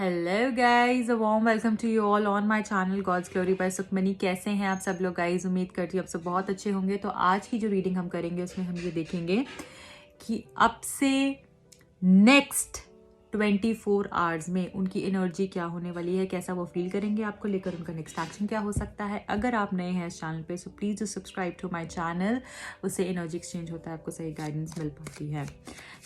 Hello guys, a warm welcome to you all on my channel God's glory by Sukhmani. कैसे हैं आप सब लोग गाइज? उम्मीद करती हूँ आप सब बहुत अच्छे होंगे। तो आज की जो रीडिंग हम करेंगे उसमें हम ये देखेंगे कि अब से नेक्स्ट 24 आवर्स में उनकी एनर्जी क्या होने वाली है, कैसा वो फील करेंगे, आपको लेकर उनका नेक्स्ट एक्शन क्या हो सकता है। अगर आप नए हैं इस चैनल पे so please do subscribe to my channel. उससे एनर्जी एक्सचेंज होता है, आपको सही गाइडेंस मिल पाती है।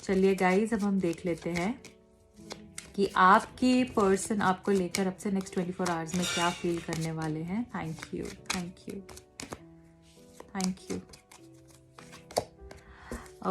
चलिए गाइज, अब हम देख लेते हैं कि आपके पर्सन आपको लेकर अब से नेक्स्ट 24 आवर्स में क्या फील करने वाले हैं। Thank you, thank you, thank you.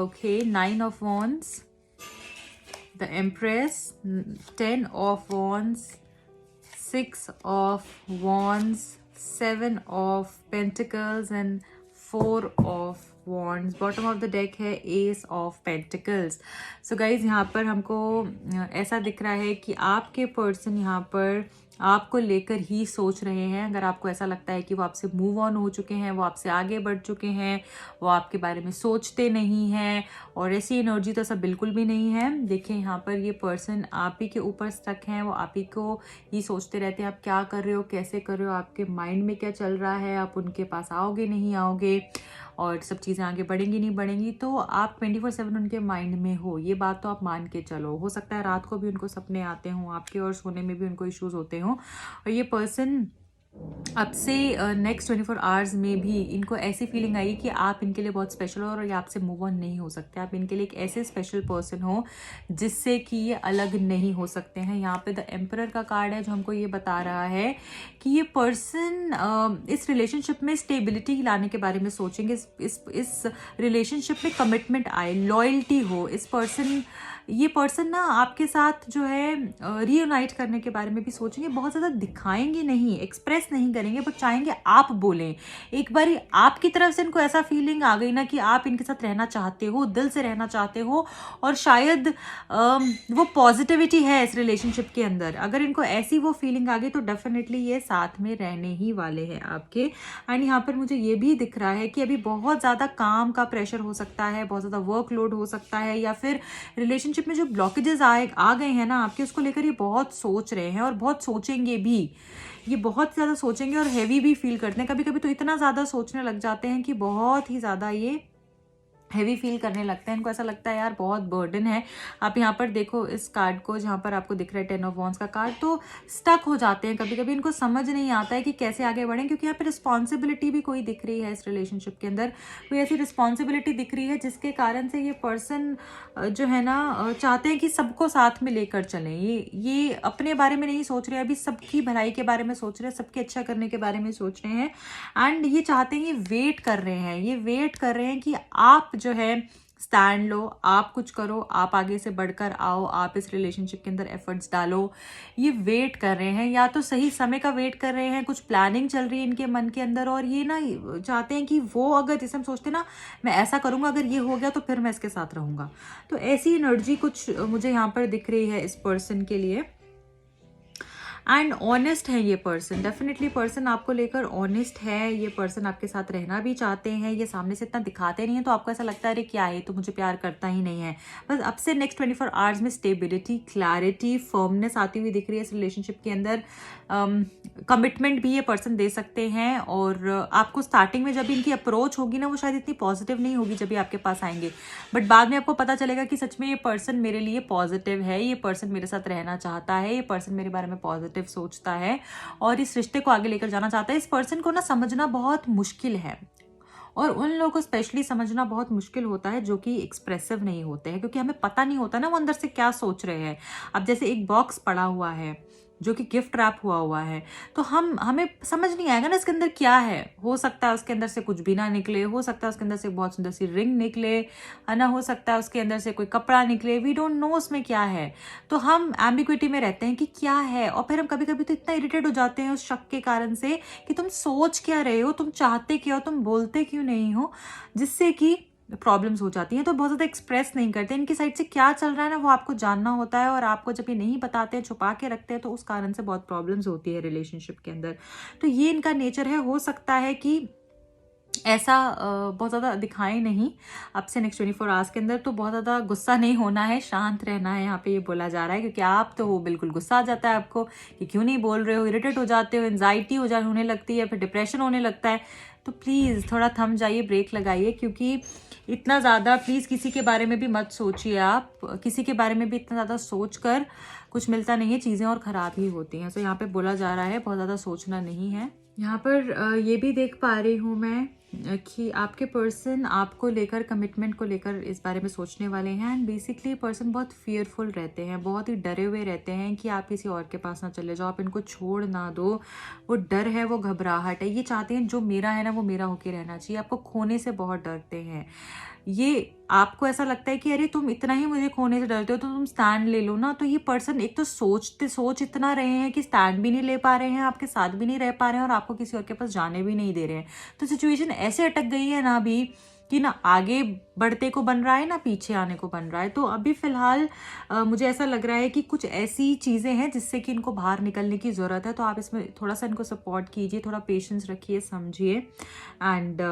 Okay, 9 of wands, the empress, 10 of wands, 6 of wands, 7 of pentacles and 4 of wands. Bottom of the deck है ace of pentacles. So guys, यहाँ पर हमको ऐसा दिख रहा है कि आपके पर्सन यहाँ पर आपको लेकर ही सोच रहे हैं। अगर आपको ऐसा लगता है कि वो आपसे मूव ऑन हो चुके हैं, वो आपसे आगे बढ़ चुके हैं, वो आपके बारे में सोचते नहीं हैं, और ऐसी एनर्जी तो सब बिल्कुल भी नहीं है। देखिए यहाँ पर ये पर्सन आप ही के ऊपर स्टक हैं, वो आप ही को ही सोचते रहते हैं आप क्या कर रहे हो, कैसे कर रहे हो, आपके माइंड में क्या चल रहा है, आप उनके पास आओगे नहीं आओगे, और सब चीज़ें आगे बढ़ेंगी नहीं बढ़ेंगी। तो आप 24/7 उनके माइंड में हो, ये बात तो आप मान के चलो। हो सकता है रात को भी उनको सपने आते हों आपके, और सोने में भी उनको इश्यूज होते हों। और ये पर्सन अब से नेक्स्ट 24 आवर्स में भी इनको ऐसी फीलिंग आई कि आप इनके लिए बहुत स्पेशल हो, और ये आपसे मूव ऑन नहीं हो सकते। आप इनके लिए एक ऐसे स्पेशल पर्सन हो जिससे कि ये अलग नहीं हो सकते हैं। यहाँ पे द एम्परर का कार्ड है जो हमको ये बता रहा है कि ये पर्सन इस रिलेशनशिप में स्टेबिलिटी लाने के बारे में सोचेंगे। इस रिलेशनशिप में कमिटमेंट आए, लॉयल्टी हो। ये पर्सन ना आपके साथ जो है रीयूनाइट करने के बारे में भी सोचेंगे। बहुत ज़्यादा दिखाएंगे नहीं, एक्सप्रेस नहीं करेंगे, बट चाहेंगे आप बोलें। एक बारी आपकी तरफ से इनको ऐसा फीलिंग आ गई ना कि आप इनके साथ रहना चाहते हो, दिल से रहना चाहते हो, और शायद वो पॉजिटिविटी है इस रिलेशनशिप के अंदर। अगर इनको ऐसी वो फीलिंग आ गई तो डेफिनेटली ये साथ में रहने ही वाले हैं आपके। एंड यहाँ पर मुझे ये भी दिख रहा है कि अभी बहुत ज़्यादा काम का प्रेशर हो सकता है, बहुत ज़्यादा वर्कलोड हो सकता है, या फिर रिलेशनशिप में जो ब्लॉकेजेस आ गए हैं ना आपके, उसको लेकर ये बहुत सोच रहे हैं और बहुत सोचेंगे भी। ये बहुत ज़्यादा सोचेंगे और हैवी भी फील करते हैं। कभी कभी तो इतना ज़्यादा सोचने लग जाते हैं कि बहुत ही ज़्यादा ये हैवी फील करने लगता है। इनको ऐसा लगता है यार बहुत बर्डन है। आप यहाँ पर देखो इस कार्ड को, जहाँ पर आपको दिख रहा है 10 ऑफ वॉन्ड्स का कार्ड, तो स्टक हो जाते हैं कभी कभी। इनको समझ नहीं आता है कि कैसे आगे बढ़ें, क्योंकि यहाँ पे रिस्पॉन्सिबिलिटी भी कोई दिख रही है इस रिलेशनशिप के अंदर। कोई ऐसी रिस्पॉन्सिबिलिटी दिख रही है जिसके कारण से ये पर्सन जो है ना चाहते हैं कि सबको साथ में लेकर चलें। ये अपने बारे में नहीं सोच रहे, अभी सबकी भलाई के बारे में सोच रहे हैं, सबके अच्छा करने के बारे में सोच रहे हैं। एंड ये चाहते हैं, ये वेट कर रहे हैं, ये वेट कर रहे हैं कि आप जो है स्टैंड लो, आप कुछ करो, आप आगे से बढ़कर आओ, आप इस रिलेशनशिप के अंदर एफर्ट्स डालो। ये वेट कर रहे हैं, या तो सही समय का वेट कर रहे हैं, कुछ प्लानिंग चल रही है इनके मन के अंदर, और ये ना चाहते हैं कि वो, अगर जैसे हम सोचते हैं ना मैं ऐसा करूंगा, अगर ये हो गया तो फिर मैं इसके साथ रहूंगा। तो ऐसी एनर्जी कुछ मुझे यहाँ पर दिख रही है इस पर्सन के लिए। एंड ऑनेस्ट है ये पर्सन, डेफिनेटली पर्सन आपको लेकर ऑनेस्ट है। ये पर्सन आपके साथ रहना भी चाहते हैं, ये सामने से इतना दिखाते नहीं है, तो आपको ऐसा लगता है अरे क्या है तो मुझे प्यार करता ही नहीं है। बस अब से नेक्स्ट 24 आवर्स में स्टेबिलिटी, क्लैरिटी, फर्मनेस आती हुई दिख रही है इस रिलेशनशिप के अंदर। कमिटमेंट भी ये पर्सन दे सकते हैं, और आपको स्टार्टिंग में जब इनकी अप्रोच होगी ना वो शायद इतनी पॉजिटिव नहीं होगी जब ये आपके पास आएंगे, बट बाद में आपको पता चलेगा कि सच में ये पर्सन मेरे लिए पॉजिटिव है, ये पर्सन मेरे साथ रहना चाहता है, ये पर्सन मेरे बारे में पॉजिटिव सोचता है और इस रिश्ते को आगे लेकर जाना चाहता है। इस पर्सन को ना समझना बहुत मुश्किल है, और उन लोगों को स्पेशली समझना बहुत मुश्किल होता है जो कि एक्सप्रेसिव नहीं होते हैं, क्योंकि हमें पता नहीं होता ना वो अंदर से क्या सोच रहे हैं। अब जैसे एक बॉक्स पड़ा हुआ है जो कि गिफ्ट रैप हुआ है, तो हमें समझ नहीं आएगा ना इसके अंदर क्या है। हो सकता है उसके अंदर से कुछ भी ना निकले, हो सकता है उसके अंदर से बहुत सुंदर सी रिंग निकले, है ना, हो सकता है उसके अंदर से कोई कपड़ा निकले, वी डोंट नो उसमें क्या है। तो हम एम्बिग्विटी में रहते हैं कि क्या है, और फिर हम कभी कभी तो इतना इरिटेट हो जाते हैं उस शक के कारण से कि तुम सोच क्या रहे हो, तुम चाहते क्या हो, तुम बोलते क्यों नहीं हो, जिससे कि प्रॉब्लम्स हो जाती हैं। तो बहुत ज़्यादा एक्सप्रेस नहीं करते, इनकी साइड से क्या चल रहा है ना वो आपको जानना होता है, और आपको जब ये नहीं बताते हैं, छुपा के रखते हैं, तो उस कारण से बहुत प्रॉब्लम्स होती है रिलेशनशिप के अंदर। तो ये इनका नेचर है। हो सकता है कि ऐसा बहुत ज़्यादा दिखाएं नहीं आपसे नेक्स्ट 24 आवर्स के अंदर। तो बहुत ज़्यादा गुस्सा नहीं होना है, शांत रहना है, यहाँ पे ये बोला जा रहा है। क्योंकि आप तो वो बिल्कुल गुस्सा आ जाता है आपको कि क्यों नहीं बोल रहे हो, इरिटेट हो जाते हो, एंजाइटी होने लगती है, फिर डिप्रेशन होने लगता है। तो प्लीज़ थोड़ा थम जाइए, ब्रेक लगाइए। क्योंकि इतना ज़्यादा प्लीज़ किसी के बारे में भी मत सोचिए। आप किसी के बारे में भी इतना ज़्यादा सोच कर कुछ मिलता नहीं है, चीज़ें और ख़राब ही होती हैं। तो यहाँ पे बोला जा रहा है बहुत ज़्यादा सोचना नहीं है। यहाँ पर ये भी देख पा रही हूँ मैं कि आपके पर्सन आपको लेकर, कमिटमेंट को लेकर इस बारे में सोचने वाले हैं। एंड बेसिकली पर्सन बहुत फियरफुल रहते हैं, बहुत ही डरे हुए रहते हैं कि आप किसी और के पास ना चले जाओ, आप इनको छोड़ ना दो। वो डर है, वो घबराहट है, ये चाहते हैं जो मेरा है ना वो मेरा होके रहना चाहिए। आपको खोने से बहुत डरते हैं। ये आपको ऐसा लगता है कि अरे तुम इतना ही मुझे खोने से डरते हो तो तुम स्टैंड ले लो ना। तो ये पर्सन एक तो सोच इतना रहे हैं कि स्टैंड भी नहीं ले पा रहे हैं, आपके साथ भी नहीं रह पा रहे हैं, और आपको किसी और के पास जाने भी नहीं दे रहे हैं। तो सिचुएशन ऐसे अटक गई है ना अभी कि ना आगे बढ़ते को बन रहा है ना पीछे आने को बन रहा है। तो अभी फिलहाल मुझे ऐसा लग रहा है कि कुछ ऐसी चीज़ें हैं जिससे कि इनको बाहर निकलने की ज़रूरत है। तो आप इसमें थोड़ा सा इनको सपोर्ट कीजिए, थोड़ा पेशेंस रखिए, समझिए। एंड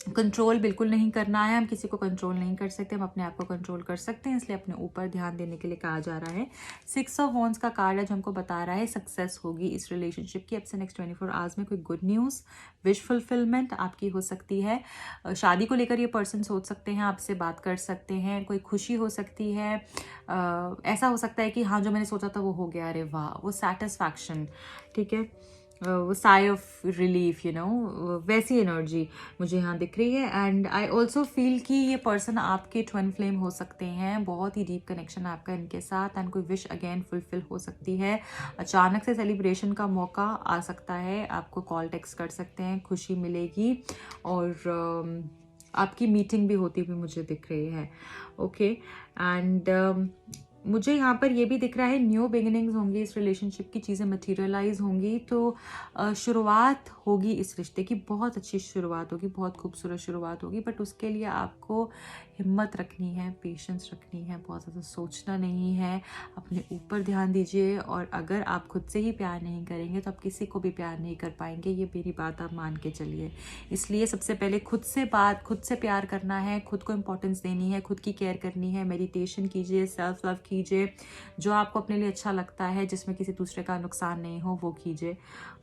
कंट्रोल बिल्कुल नहीं करना है। हम किसी को कंट्रोल नहीं कर सकते, हम अपने आप को कंट्रोल कर सकते हैं, इसलिए अपने ऊपर ध्यान देने के लिए कहा जा रहा है। 6 ऑफ वॉन्ड्स का कार्ड है जो हमको बता रहा है सक्सेस होगी इस रिलेशनशिप की। अब से नेक्स्ट 24 आवर्स में कोई गुड न्यूज़, विश फुलफिलमेंट आपकी हो सकती है। शादी को लेकर ये पर्सन सोच सकते हैं, आपसे बात कर सकते हैं, कोई खुशी हो सकती है। ऐसा हो सकता है कि हाँ जो मैंने सोचा था वो हो गया, अरे वाह, वो सेटिस्फैक्शन, ठीक है, वो साई ऑफ रिलीफ, वैसी एनर्जी मुझे यहाँ दिख रही है। एंड आई ऑल्सो फील कि ये पर्सन आपके ट्विन फ्लेम हो सकते हैं, बहुत ही डीप कनेक्शन आपका इनके साथ। एंड कोई विश अगेन फुलफिल हो सकती है। अचानक से सेलिब्रेशन का मौका आ सकता है, आपको कॉल टेक्स्ट कर सकते हैं, खुशी मिलेगी। और आपकी मीटिंग भी होती हुई मुझे दिख रही है। ओके, एंड मुझे यहाँ पर ये भी दिख रहा है न्यू बिगिनिंग्स होंगी, इस रिलेशनशिप की चीज़ें मटेरियलाइज होंगी। तो शुरुआत होगी इस रिश्ते की, बहुत अच्छी शुरुआत होगी, बहुत खूबसूरत शुरुआत होगी। बट उसके लिए आपको हिम्मत रखनी है, पेशेंस रखनी है, बहुत ज़्यादा सोचना नहीं है, अपने ऊपर ध्यान दीजिए। और अगर आप खुद से ही प्यार नहीं करेंगे तो आप किसी को भी प्यार नहीं कर पाएंगे, ये मेरी बात आप मान के चलिए। इसलिए सबसे पहले खुद से प्यार करना है, खुद को इम्पोर्टेंस देनी है, खुद की केयर करनी है। मेडिटेशन कीजिए, सेल्फ लव कीजिए, जो आपको अपने लिए अच्छा लगता है, जिसमें किसी दूसरे का नुकसान नहीं हो, वो कीजिए।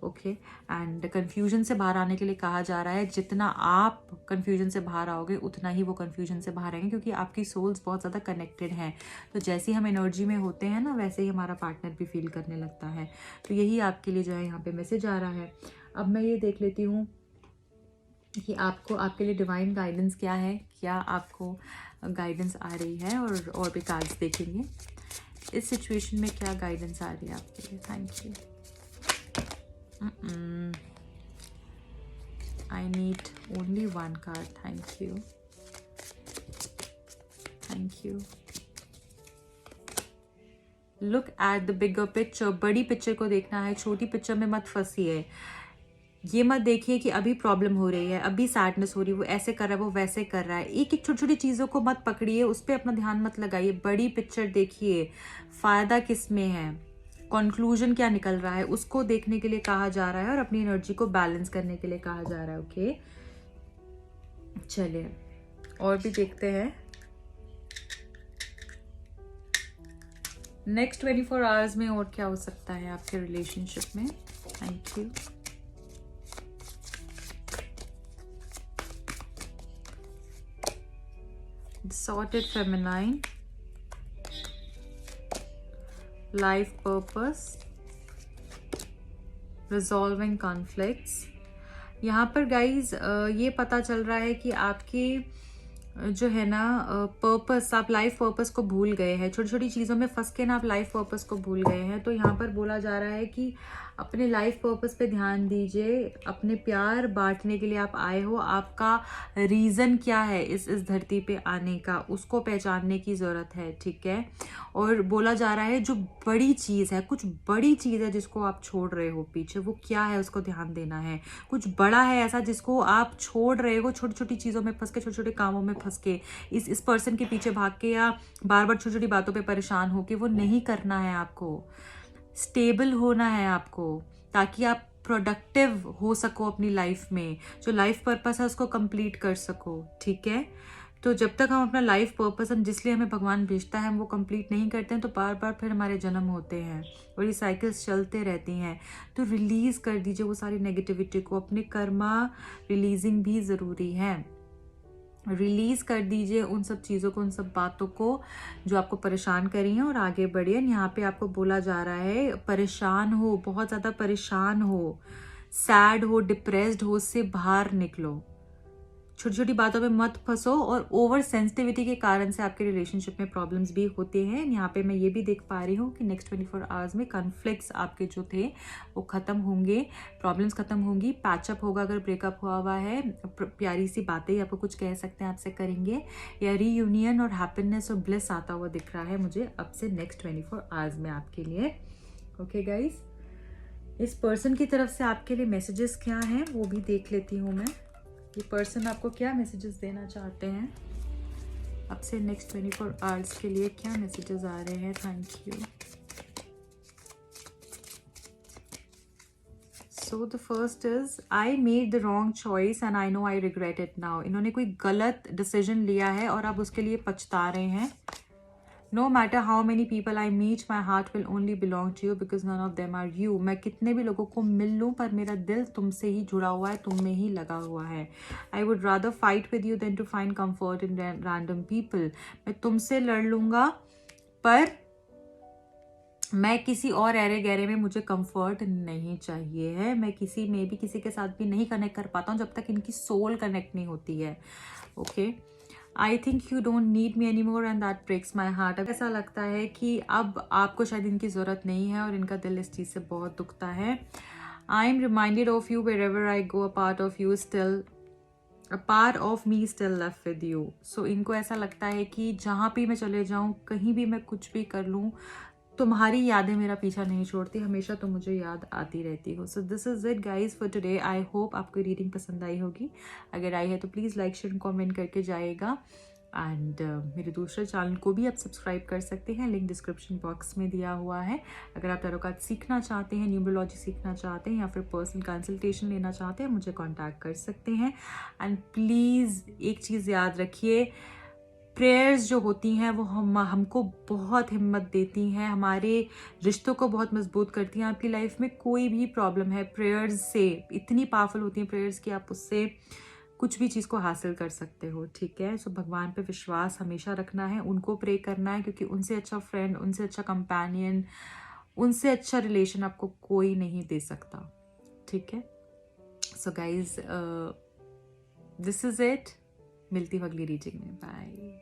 ओके, एंड कन्फ्यूजन से बाहर आने के लिए कहा जा रहा है। जितना आप कन्फ्यूजन से बाहर आओगे उतना ही वो कन्फ्यूजन से बाहर आएंगे, क्योंकि आपकी सोल्स बहुत ज़्यादा कनेक्टेड हैं। तो जैसे ही हम एनर्जी में होते हैं ना, वैसे ही हमारा पार्टनर भी फील करने लगता है। तो यही आपके लिए जो है यहाँ पे मैसेज आ रहा है। अब मैं ये देख लेती हूँ कि आपको, आपके लिए डिवाइन गाइडेंस क्या है, क्या आपको गाइडेंस आ रही है। और भी कार्ड्स देखेंगे इस सिचुएशन में क्या गाइडेंस आ रही है आपके लिए। Thank you. I need only one card. Thank you. Thank you. Look at the bigger picture. बड़ी पिक्चर को देखना है, छोटी पिक्चर में मत फंसिए। ये मत देखिए कि अभी प्रॉब्लम हो रही है, अभी सैडनेस हो रही है, वो ऐसे कर रहा है, वो वैसे कर रहा है। एक एक छोटी छोटी चीज़ों को मत पकड़िए, उस पर अपना ध्यान मत लगाइए। बड़ी पिक्चर देखिए, फ़ायदा किस में है, कंक्लूजन क्या निकल रहा है, उसको देखने के लिए कहा जा रहा है। और अपनी एनर्जी को बैलेंस करने के लिए कहा जा रहा है। ओके, चलिए और भी देखते हैं नेक्स्ट 24 आवर्स में और क्या हो सकता है आपके रिलेशनशिप में। Thank you. Sorted feminine, life purpose, resolving conflicts। यहाँ पर गाइज ये पता चल रहा है कि आपकी जो है ना पर्पस, आप लाइफ पर्पस को भूल गए हैं। छोटी छोटी चीज़ों में फंस के ना आप लाइफ पर्पस को भूल गए हैं। तो यहाँ पर बोला जा रहा है कि अपने लाइफ पर्पस पे ध्यान दीजिए। अपने प्यार बांटने के लिए आप आए हो, आपका रीज़न क्या है इस धरती पे आने का, उसको पहचानने की ज़रूरत है। ठीक है, और बोला जा रहा है जो बड़ी चीज़ है, कुछ बड़ी चीज़ है जिसको आप छोड़ रहे हो पीछे, वो क्या है उसको ध्यान देना है। कुछ बड़ा है ऐसा जिसको आप छोड़ रहे हो, छोटी छोटी चीज़ों में फंस के, छोटे छोटे कामों में फंस के, इस पर्सन के पीछे भाग के, या बार बार छोटी छोटी बातों पे परेशान होके, वो नहीं करना है आपको। स्टेबल होना है आपको, ताकि आप प्रोडक्टिव हो सको अपनी लाइफ में, जो लाइफ पर्पस है उसको कंप्लीट कर सको, ठीक है। तो जब तक हम अपना लाइफ पर्पस, हम जिसलिए हमें भगवान भेजता है, हम वो कंप्लीट नहीं करते हैं तो बार बार फिर हमारे जन्म होते हैं और ये साइकिल्स चलते रहती हैं। तो रिलीज़ कर दीजिए वो सारी नेगेटिविटी को, अपने कर्मा रिलीजिंग भी ज़रूरी है। रिलीज़ कर दीजिए उन सब चीज़ों को, उन सब बातों को जो आपको परेशान कर रही हैं और आगे बढ़िए। यहाँ पे आपको बोला जा रहा है परेशान हो, बहुत ज़्यादा परेशान हो, सैड हो, डिप्रेस्ड हो, उससे बाहर निकलो, छोटी छोटी बातों पे मत फंसो। और ओवर सेंसिटिविटी के कारण से आपके रिलेशनशिप में प्रॉब्लम्स भी होते हैं। यहाँ पे मैं ये भी देख पा रही हूँ कि नेक्स्ट 24 आवर्स में कॉन्फ्लिक्ट्स आपके जो थे वो ख़त्म होंगे, प्रॉब्लम्स ख़त्म होंगी, पैचअप होगा। अगर ब्रेकअप हुआ है, प्यारी सी बातें आपको कुछ कह सकते हैं, आपसे करेंगे, या रीयूनियन और हैप्पीनेस और ब्लिस आता हुआ दिख रहा है मुझे अब से नेक्स्ट 24 आवर्स में आपके लिए। ओके गाइज, इस पर्सन की तरफ से आपके लिए मैसेजेस क्या हैं वो भी देख लेती हूँ मैं। ये पर्सन आपको क्या मैसेजेस देना चाहते हैं अब से नेक्स्ट 24 आवर्स के लिए, क्या मैसेजेस आ रहे हैं। Thank you. So the first is I made the wrong choice and I know I regret it now. इन्होंने कोई गलत डिसीजन लिया है और अब उसके लिए पछता रहे हैं। No matter how many people I meet, my heart will only belong to you because none of them are you. मैं कितने भी लोगों को मिल लूँ पर मेरा दिल तुमसे ही जुड़ा हुआ है, तुम में ही लगा हुआ है। I would rather fight with you than to find comfort in random people. मैं तुमसे लड़ लूँगा पर मैं किसी और ऐरे गहरे में मुझे कंफर्ट नहीं चाहिए है। मैं किसी में भी, किसी के साथ भी नहीं कनेक्ट कर पाता हूँ जब तक इनकी सोल कनेक्ट नहीं होती है। Okay, I think you don't need me any more and that breaks my heart. अब ऐसा लगता है कि अब आपको शायद इनकी ज़रूरत नहीं है और इनका दिल इस चीज़ से बहुत दुखता है। I am reminded of you wherever I go, a part of you still, a part of me still left with you. So इनको ऐसा लगता है कि जहाँ भी मैं चले जाऊँ, कहीं भी मैं कुछ भी कर लूँ, तुम्हारी यादें मेरा पीछा नहीं छोड़ती, हमेशा तुम मुझे याद आती रहती हो। So this is it guys for today. I hope आपको रीडिंग पसंद आई होगी। अगर आई है तो प्लीज़ लाइक शेयर कमेंट करके जाएगा। एंड मेरे दूसरे चैनल को भी आप सब्सक्राइब कर सकते हैं, लिंक डिस्क्रिप्शन बॉक्स में दिया हुआ है। अगर आप टैरो कार्ड सीखना चाहते हैं, न्यूमरोलॉजी सीखना चाहते हैं या फिर पर्सनल कंसल्टेशन लेना चाहते हैं, मुझे कॉन्टैक्ट कर सकते हैं। एंड प्लीज़ एक चीज़ याद रखिए, प्रेयर्स जो होती हैं वो हमको बहुत हिम्मत देती हैं, हमारे रिश्तों को बहुत मजबूत करती हैं। आपकी लाइफ में कोई भी प्रॉब्लम है, प्रेयर्स से इतनी पावरफुल होती हैं प्रेयर्स कि आप उससे कुछ भी चीज़ को हासिल कर सकते हो, ठीक है। सो भगवान पे विश्वास हमेशा रखना है, उनको प्रे करना है, क्योंकि उनसे अच्छा फ्रेंड, उनसे अच्छा कंपेनियन, उनसे अच्छा रिलेशन आपको कोई नहीं दे सकता, ठीक है। So guys, this is it. मिलती हूँ अगली रीडिंग में। बाय।